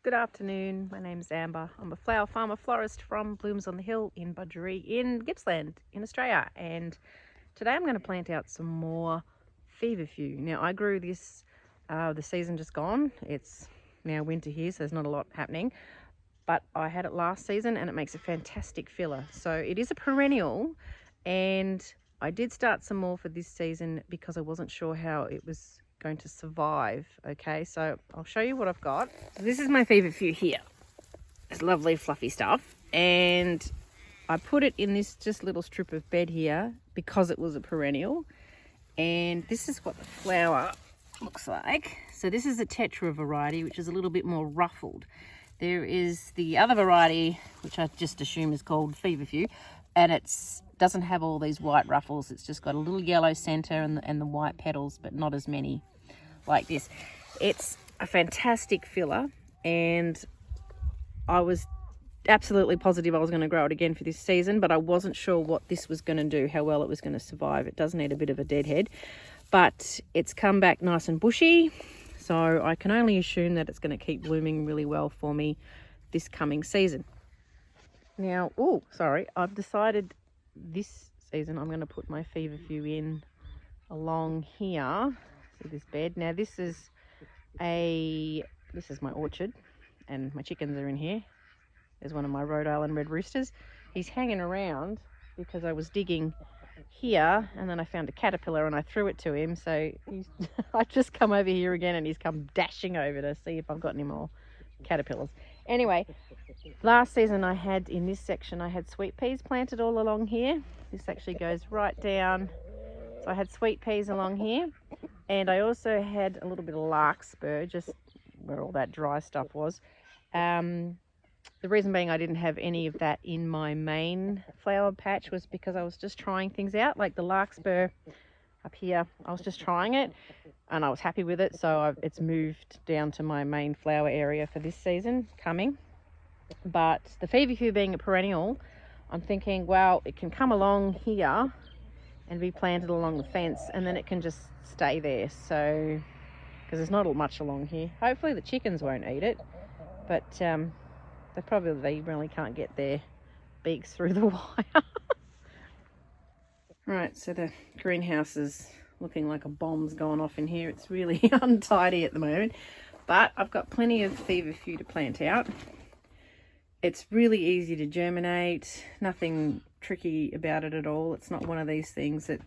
Good afternoon, my name's Amber. I'm a flower farmer florist from Blooms on the Hill in Budgeree in Gippsland in Australia, and today I'm going to plant out some more Feverfew. Now I grew this the season just gone. It's now winter here, so there's not a lot happening, but I had it last season and it makes a fantastic filler. So it is a perennial, and I did start some more for this season because I wasn't sure how it was going to survive. Okay, so I'll show you what I've got. So this is my Feverfew here. It's lovely fluffy stuff, and I put it in this just little strip of bed here because it was a perennial, and this is what the flower looks like. So this is a tetra variety, which is a little bit more ruffled. There is the other variety, which I just assume is called Feverfew, and it doesn't have all these white ruffles. It's just got a little yellow center and the white petals, but not as many like this. It's a fantastic filler, and I was absolutely positive I was going to grow it again for this season, but I wasn't sure what this was going to do, how well it was going to survive. It does need a bit of a deadhead, but it's come back nice and bushy, so I can only assume that it's going to keep blooming really well for me this coming season. Now, I've decided this season I'm going to put my Feverfew in along here. See this bed? Now this is my orchard, and my chickens are in here. There's one of my Rhode Island red roosters. He's hanging around because I was digging here and then I found a caterpillar and I threw it to him. So I've just come over here again and he's come dashing over to see if I've got any more caterpillars. Anyway, last season I had, in this section, I had sweet peas planted all along here. This actually goes right down. So I had sweet peas along here, and I also had a little bit of larkspur just where all that dry stuff was. The reason being I didn't have any of that in my main flower patch was because I was just trying things out. Like the larkspur up here, I was just trying it and I was happy with it, so it's moved down to my main flower area for this season coming. But the Feverfew being a perennial, I'm thinking, well, it can come along here and be planted along the fence, and then it can just stay there. So, because there's not much along here. Hopefully the chickens won't eat it, but they really can't get their beaks through the wire. Right, so the greenhouse is looking like a bomb's gone off in here. It's really untidy at the moment, but I've got plenty of Feverfew to plant out. It's really easy to germinate, nothing tricky about it at all. It's not one of these things that,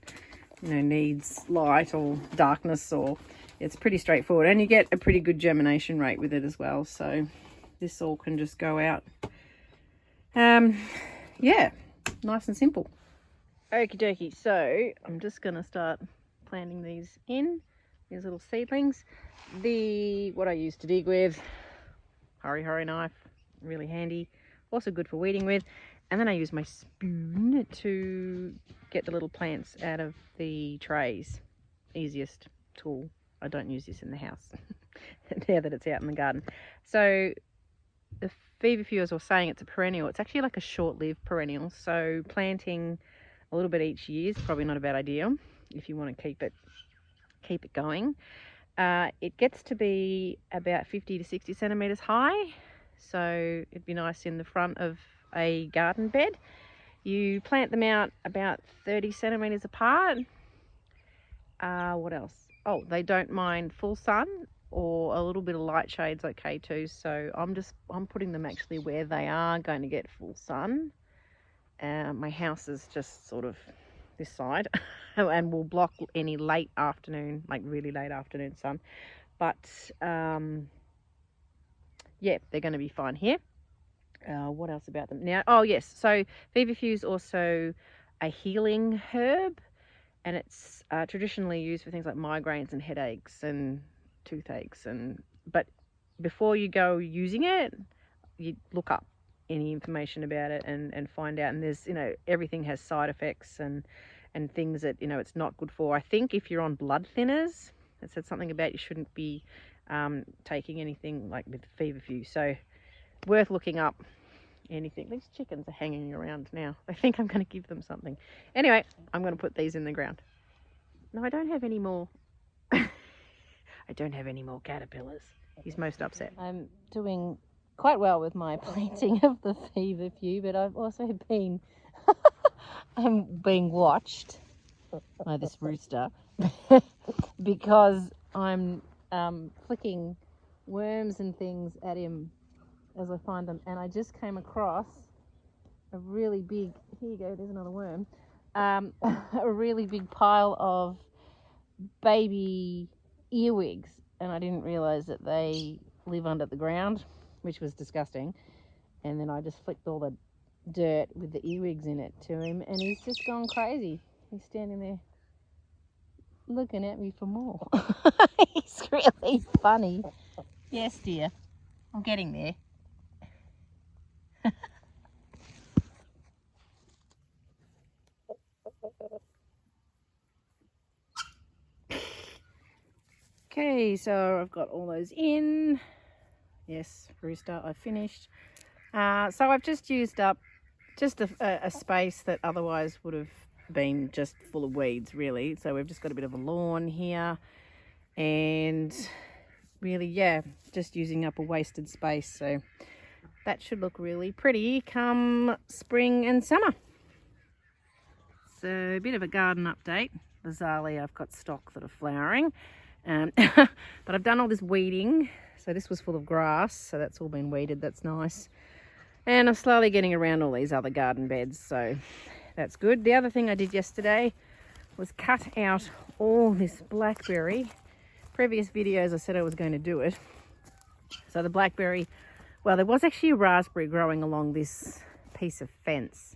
needs light or darkness, or it's pretty straightforward, and you get a pretty good germination rate with it as well. So this all can just go out. Yeah, nice and simple. Okie dokie, so I'm just gonna start planting these little seedlings. What I use to dig with, hurry knife, really handy, also good for weeding with, and then I use my spoon to get the little plants out of the trays. Easiest tool. I don't use this in the house now that it's out in the garden. So the Feverfew, as I was saying, it's a perennial. It's actually like a short-lived perennial, so planting a little bit each year is probably not a bad idea if you want to keep it going. It gets to be about 50 to 60 centimeters high, so it'd be nice in the front of a garden bed. You plant them out about 30 centimeters apart. What else? Oh, they don't mind full sun, or a little bit of light shade's okay too. So I'm putting them actually where they are going to get full sun. My house is just sort of this side and will block any late afternoon, like really late afternoon sun. But yeah, they're going to be fine here. What else about them now? Oh yes, so Feverfew is also a healing herb, and it's traditionally used for things like migraines and headaches and toothaches. But before you go using it, you look up any information about it and find out. And there's, everything has side effects and things that, it's not good for. I think if you're on blood thinners, it said something about you shouldn't be taking anything like with Feverfew. So worth looking up anything. These chickens are hanging around now. I think I'm going to give them something. Anyway, I'm going to put these in the ground. No, I don't have any more. I don't have any more caterpillars. He's most upset. I'm doing quite well with my planting of the Feverfew, but I've also been I'm being watched by this rooster because I'm flicking worms and things at him as I find them, and I just came across a really big, here you go, there's another worm, a really big pile of baby earwigs, and I didn't realise that they live under the ground, which was disgusting. And then I just flicked all the dirt with the earwigs in it to him, and he's just gone crazy. He's standing there looking at me for more. He's really funny. Yes, dear. I'm getting there. Okay, so I've got all those in. Yes, rooster, I finished. So I've just used up just a space that otherwise would have been just full of weeds, really. So we've just got a bit of a lawn here, and really, yeah, just using up a wasted space. So that should look really pretty come spring and summer. So a bit of a garden update. Bizarrely, I've got stock that are flowering, but I've done all this weeding. So this was full of grass, so that's all been weeded. That's nice. And I'm slowly getting around all these other garden beds, so that's good. The other thing I did yesterday was cut out all this blackberry. Previous videos I said I was going to do it. So the blackberry, well, there was actually a raspberry growing along this piece of fence,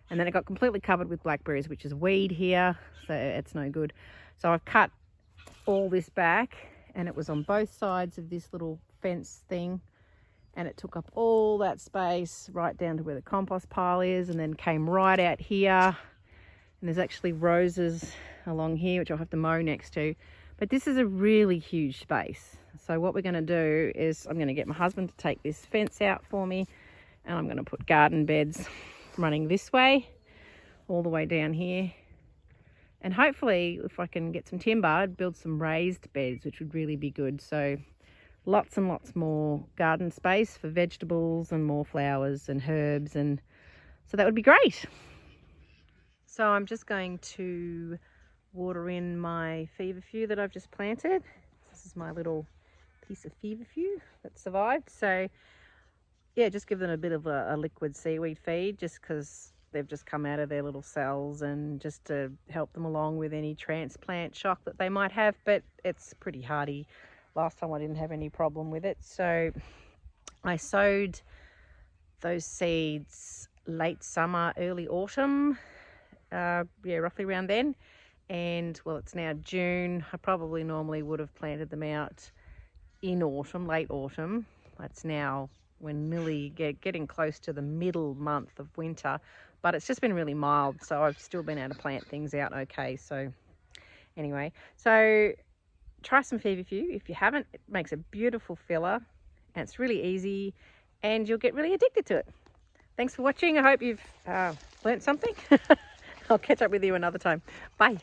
and then it got completely covered with blackberries, which is weed here, so it's no good. So I've cut all this back, and it was on both sides of this little fence thing, and it took up all that space right down to where the compost pile is, and then came right out here. And there's actually roses along here, which I'll have to mow next to. But this is a really huge space. So what we're going to do is I'm going to get my husband to take this fence out for me, and I'm going to put garden beds running this way, all the way down here. And hopefully, if I can get some timber, I'd build some raised beds, which would really be good. So lots and lots more garden space for vegetables and more flowers and herbs, and so that would be great. So I'm just going to water in my Feverfew that I've just planted. This is my little piece of Feverfew that survived. So yeah, just give them a bit of a liquid seaweed feed, just because they've just come out of their little cells, and just to help them along with any transplant shock that they might have. But it's pretty hardy. Last time I didn't have any problem with it. So I sowed those seeds late summer, early autumn, yeah, roughly around then. And well, it's now June. I probably normally would have planted them out in autumn, late autumn. It's now, we're nearly getting close to the middle month of winter, but it's just been really mild, so I've still been able to plant things out okay. So anyway, so try some Feverfew if you haven't. It makes a beautiful filler, and it's really easy, and you'll get really addicted to it. Thanks for watching. I hope you've learnt something. I'll catch up with you another time. Bye.